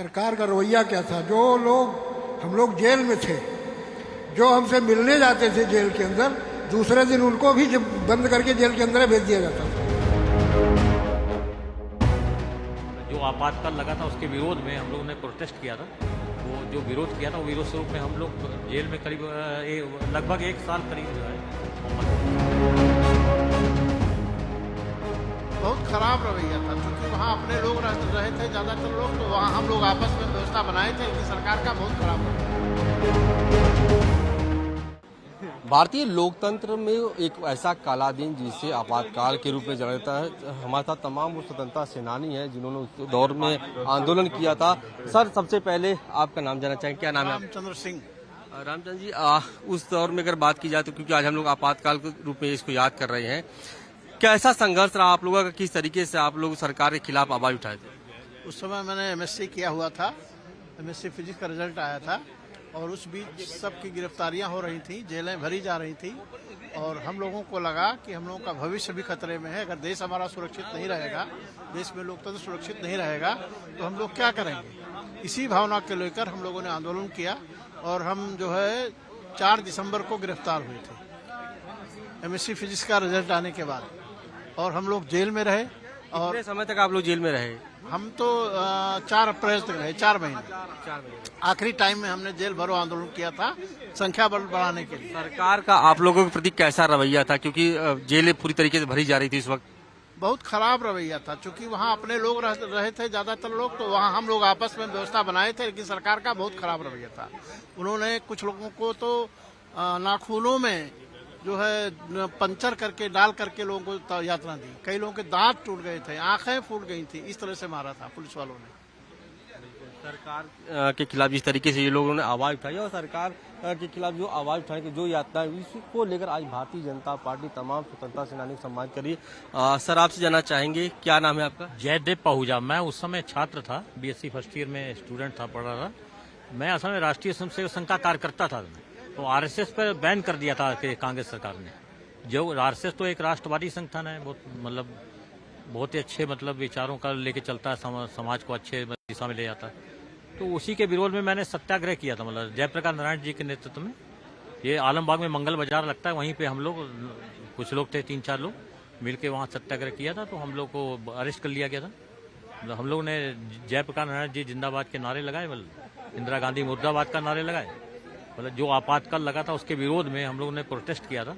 सरकार का रवैया क्या था? हम लोग जेल में थे, जो हमसे मिलने जाते थे जेल के अंदर, दूसरे दिन उनको भी बंद करके जेल के अंदर भेज दिया जाता था। जो आपातकाल लगा था उसके विरोध में हम लोगों ने प्रोटेस्ट किया था। वो जो विरोध किया था वो विरोध स्वरूप में हम लोग जेल में करीब लगभग 1 साल करीब जो है बहुत खराब रवैया था, क्योंकि वहाँ अपने लोग रहे थे ज़्यादातर लोग, तो वहाँ हम लोग आपस में व्यवस्था बनाए थे कि सरकार का बहुत खराब रवैया। भारतीय लोकतंत्र में एक ऐसा काला दिन जिसे आपातकाल के रूप में जाना जाता है। हमारे साथ तमाम वो स्वतंत्रता सेनानी हैं जिन्होंने उस दौर में आंदोलन किया था। सर, सबसे पहले आपका नाम जानना चाहेंगे, क्या नाम है? रामचंद्र सिंह। रामचंद्र जी, उस दौर में अगर बात की जाए तो क्योंकि आज हम लोग आपातकाल के रूप में इसको याद कर रहे हैं, कैसा संघर्ष रहा आप लोगों का? किस तरीके से आप लोग सरकार के खिलाफ आवाज उठाए थे? उस समय मैंने एमएससी किया हुआ था, एमएससी फिजिक्स का रिजल्ट आया था, और उस बीच सबकी गिरफ्तारियां हो रही थी, जेलें भरी जा रही थी, और हम लोगों को लगा कि हम लोगों का भविष्य भी खतरे में है। अगर देश हमारा सुरक्षित नहीं रहेगा, देश में लोकतंत्र सुरक्षित नहीं रहेगा, तो हम लोग क्या करेंगे? इसी भावना के लेकर हम लोगों ने आंदोलन किया, और हम जो है 4 दिसंबर को गिरफ्तार हुए थे एमएससी फिजिक्स का रिजल्ट आने के बाद, और हम लोग जेल में रहे। और कितने समय तक आप लोग जेल में रहे? हम तो 4 अप्रैल तक रहे, 4 महीने। आखिरी टाइम में हमने जेल भरो आंदोलन किया था, संख्या बल बढ़ाने के लिए। सरकार का आप लोगों के प्रति कैसा रवैया था, क्योंकि जेलें पूरी तरीके से भरी जा रही थी इस वक्त? बहुत खराब रवैया था, क्योंकि वहाँ अपने लोग रहे थे ज़्यादातर लोग, तो वहाँ हम लोग आपस में व्यवस्था बनाए थे, लेकिन सरकार का बहुत खराब रवैया था। उन्होंने कुछ लोगों को तो नाखूनों में जो है पंचर करके डाल करके लोगों को यातना दी। कई लोगों के दांत टूट गए थे, आंखें फूट गई थी, इस तरह से मारा था पुलिस वालों ने। सरकार के खिलाफ जिस तरीके से ये लोगों ने आवाज उठाई, और सरकार के खिलाफ जो आवाज उठाने की जो यातना है, इसको लेकर आज भारतीय जनता पार्टी तमाम स्वतंत्रता सेनानी को सम्मान करिए। सर, आपसे जानना चाहेंगे, क्या नाम है आपका? जयदेव पहूजा। मैं उस समय छात्र था, बीएससी फर्स्ट ईयर में स्टूडेंट था, पढ़ रहा था। मैं असल में राष्ट्रीय स्वयंसेवक संघ का कार्यकर्ता था, तो आरएसएस पर बैन कर दिया था कांग्रेस सरकार ने। जो आरएसएस तो एक राष्ट्रवादी संगठन है, बहुत ही अच्छे विचारों का लेके चलता है, समाज को अच्छे दिशा में ले जाता है। तो उसी के विरोध में मैंने सत्याग्रह किया था, जयप्रकाश नारायण जी के नेतृत्व में। ये आलमबाग में मंगल बाजार लगता है, वहीं पे हम लोग कुछ लोग थे, 3-4 लोग मिलके वहाँ सत्याग्रह किया था। तो हम लोग को अरेस्ट कर लिया गया था। हम लोग ने जयप्रकाश नारायण जी जिंदाबाद के नारे लगाए, इंदिरा गांधी मुर्दाबाद का नारे लगाए। जो आपातकाल लगा था उसके विरोध में हम लोगों ने प्रोटेस्ट किया था।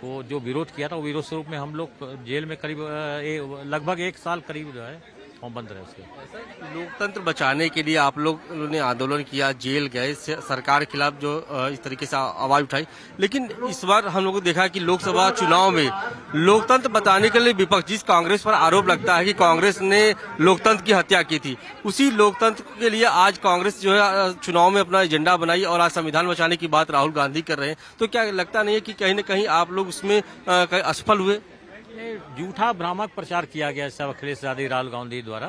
वो जो विरोध किया था वो विरोध स्वरूप में हम लोग जेल में करीब लगभग 1 साल करीब जो है हम बंद रहे। उसके लोकतंत्र बचाने के लिए आप लोग ने आंदोलन किया, जेल गए, सरकार के खिलाफ जो इस तरीके से आवाज उठाई, लेकिन इस बार हम लोगों को देखा कि लोकसभा चुनाव में लोकतंत्र बचाने के लिए विपक्ष, जिस कांग्रेस पर आरोप लगता है कि कांग्रेस ने लोकतंत्र की हत्या की थी, उसी लोकतंत्र के लिए आज कांग्रेस जो है चुनाव में अपना एजेंडा बनाई और आज संविधान बचाने की बात राहुल गांधी कर रहे हैं। तो क्या लगता नहीं है कि कहीं न कहीं आप लोग उसमें असफल हुए? झूठा भ्रामक प्रचार किया गया सब अखिलेश यादव राहुल गांधी द्वारा।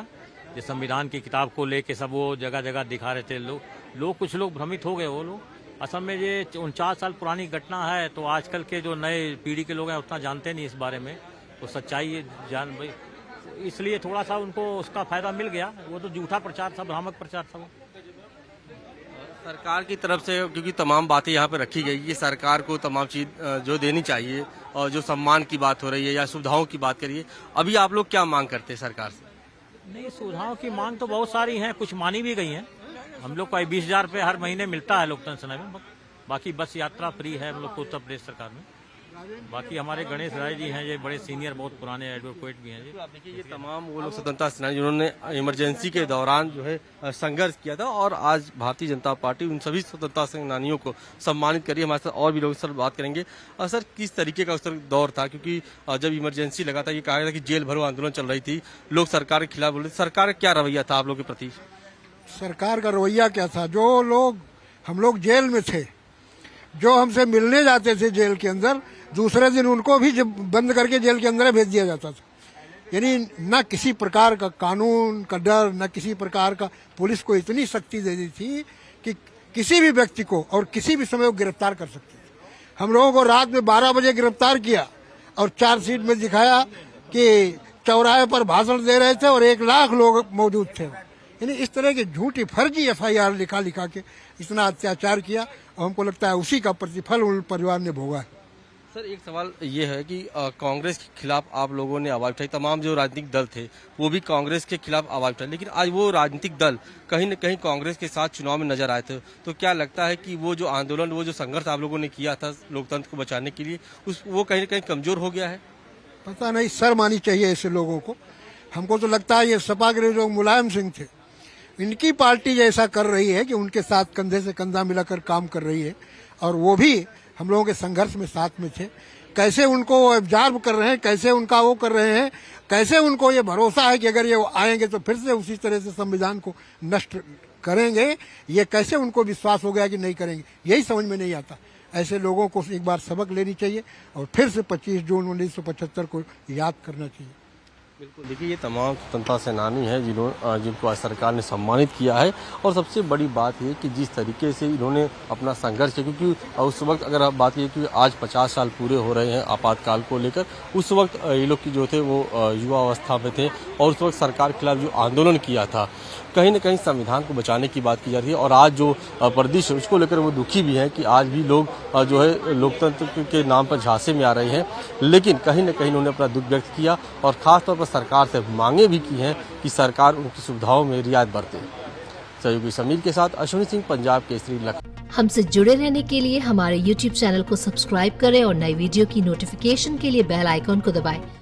जो संविधान की किताब को लेके सब वो जगह जगह दिखा रहे थे लोग कुछ लोग भ्रमित हो गए। वो लोग असल में ये 49 साल पुरानी घटना है, तो आजकल के जो नए पीढ़ी के लोग हैं उतना जानते नहीं इस बारे में, तो सच्चाई जान भाई, इसलिए थोड़ा सा उनको उसका फायदा मिल गया। वो तो झूठा प्रचार था, भ्रामक प्रचार था। सरकार की तरफ से क्योंकि तमाम बातें यहाँ पे रखी गई कि सरकार को तमाम चीज जो देनी चाहिए, और जो सम्मान की बात हो रही है या सुविधाओं की बात करिए, अभी आप लोग क्या मांग करते हैं सरकार से? नहीं, सुविधाओं की मांग तो बहुत सारी हैं, कुछ मानी भी गई हैं। हम लोग को 20,000 रुपये हर महीने मिलता है लोकतंत्र सेना में। बाकी बस यात्रा फ्री है हम लोग को उत्तर प्रदेश सरकार में। बाकी हमारे गणेश राय जी हैं, ये बड़े सीनियर बहुत पुराने एडवोकेट भी हैं। आप देखिए, ये तमाम वो लोग स्वतंत्रता सेनानी जिन्होंने इमरजेंसी के दौरान जो है संघर्ष किया था, और आज भारतीय जनता पार्टी उन सभी स्वतंत्रता सेनानियों को सम्मानित करिए। हमारे साथ और भी लोग सर बात करेंगे। सर, किस तरीके का उस दौर था, क्योंकि जब इमरजेंसी लगा था, ये कहा गया था कि जेल भरो आंदोलन चल रही थी, लोग सरकार के खिलाफ बोल रहे थे, सरकार का क्या रवैया था आप लोगों के प्रति? सरकार का रवैया क्या था? हम लोग जेल में थे, जो हमसे मिलने जाते थे जेल के अंदर, दूसरे दिन उनको भी बंद करके जेल के अंदर भेज दिया जाता था। यानी न किसी प्रकार का कानून का डर, न किसी प्रकार का, पुलिस को इतनी शक्ति दे दी थी कि किसी भी व्यक्ति को और किसी भी समय वो गिरफ्तार कर सकते थे। हम लोगों को रात में 12 बजे गिरफ्तार किया और चार्जशीट में दिखाया कि चौराहे पर भाषण दे रहे थे और 1 लाख लोग मौजूद थे। यानी इस तरह की झूठी फर्जी FIR लिखा के इतना अत्याचार किया, और हमको लगता है उसी का प्रतिफल उन परिवार ने भोगा है। सर एक सवाल ये है कि कांग्रेस के खिलाफ आप लोगों ने आवाज उठाई, तमाम जो राजनीतिक दल थे वो भी कांग्रेस के खिलाफ आवाज उठाई, लेकिन आज वो राजनीतिक दल कहीं न कहीं कांग्रेस के साथ चुनाव में नजर आए थे। तो क्या लगता है कि वो जो आंदोलन, वो जो संघर्ष आप लोगों ने किया था लोकतंत्र को बचाने के लिए, वो कहीं न कहीं कमजोर हो गया है? पता नहीं, शर्म आनी चाहिए ऐसे लोगों को। हमको तो लगता है ये सपा के जो मुलायम सिंह थे, इनकी पार्टी ऐसा कर रही है कि उनके साथ कंधे से कंधा मिलाकर काम कर रही है, और वो भी हम लोगों के संघर्ष में साथ में थे। कैसे उनको ऑब्जर्व कर रहे हैं, कैसे उनका वो कर रहे हैं, कैसे उनको ये भरोसा है कि अगर ये आएंगे तो फिर से उसी तरह से संविधान को नष्ट करेंगे, ये कैसे उनको विश्वास हो गया कि नहीं करेंगे, यही समझ में नहीं आता। ऐसे लोगों को एक बार सबक लेनी चाहिए और फिर से 25 जून 1975 को याद करना चाहिए। बिल्कुल, देखिए ये तमाम स्वतंत्रता सेनानी हैं जिनको आज सरकार ने सम्मानित किया है, और सबसे बड़ी बात ये कि जिस तरीके से इन्होंने अपना संघर्ष किया, क्योंकि उस वक्त अगर आप बात की कि आज 50 साल पूरे हो रहे हैं आपातकाल को लेकर, उस वक्त ये लोग की जो थे वो युवा अवस्था में थे, और उस वक्त सरकार के खिलाफ जो आंदोलन किया था, कहीं न कहीं संविधान को बचाने की बात की जा रही है। और आज जो परिदृश्य उसको लेकर वो दुखी भी हैं कि आज भी लोग जो है लोकतंत्र के नाम पर झांसे में आ रहे हैं, लेकिन कहीं न कहीं उन्होंने अपना दुख व्यक्त किया और खासतौर पर सरकार से मांगे भी की हैं कि सरकार उनकी सुविधाओं में रियायत बरते। सहयोगी समीर के साथ अश्विनी सिंह, पंजाब केसरी, लखनऊ। हमसे जुड़े रहने के लिए हमारे YouTube चैनल को सब्सक्राइब करें और नई वीडियो की नोटिफिकेशन के लिए बेल आइकॉन को दबाएं।